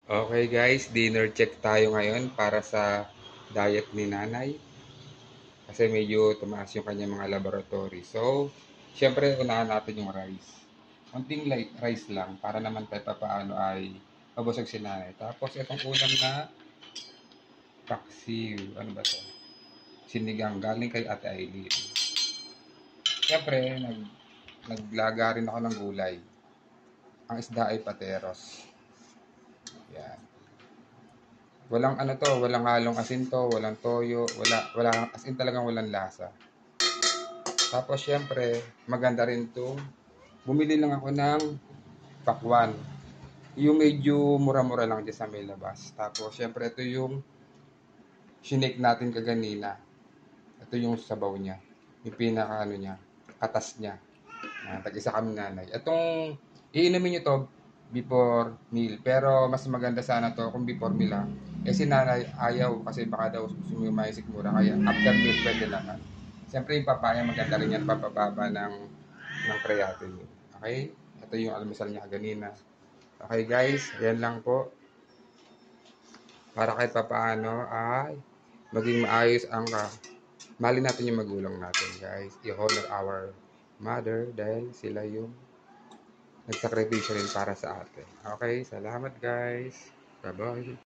Okay guys, dinner check tayo ngayon para sa diet ni nanay. Kasi medyo tumaas yung kanyang mga laboratory. So, syempre unahan natin yung rice. Konting light rice lang para naman kahit paano ay mabusog si nanay. Tapos itong ulam na paksiw. Ano ba to? Sinigang galing kay Ate Aileen. Syempre, naglaga rin ako ng gulay. Ang isda ay pateros. Yan. Walang ano to, walang halong asin to, walang toyo, wala as in talagang walang lasa. Tapos syempre, maganda rin to. Bumili lang ako ng pakwan. Yung medyo mura-mura lang dyan sa may labas. Tapos syempre ito yung shinake natin kaganina. Ito yung sabaw niya. Yung pinaka ano niya, katas niya. Tag-isa kami nanay. Itong iinumin nyo to before meal. Pero mas maganda sana to kung before meal lang. Eh si nanay ayaw kasi baka daw sumimay sikmura. Kaya after meal pwede naman. Siyempre yung papaya maganda rin yan papababa ng creatinine. Okay? Ito yung almusal niya kanina. Okay guys, yan lang po. Para kahit papaano ay maging maayos ang mali natin yung magulang natin guys. I-honor our mother dahil sila yung nagsakripisyo rin para sa atin. Okay, salamat guys. Bye-bye.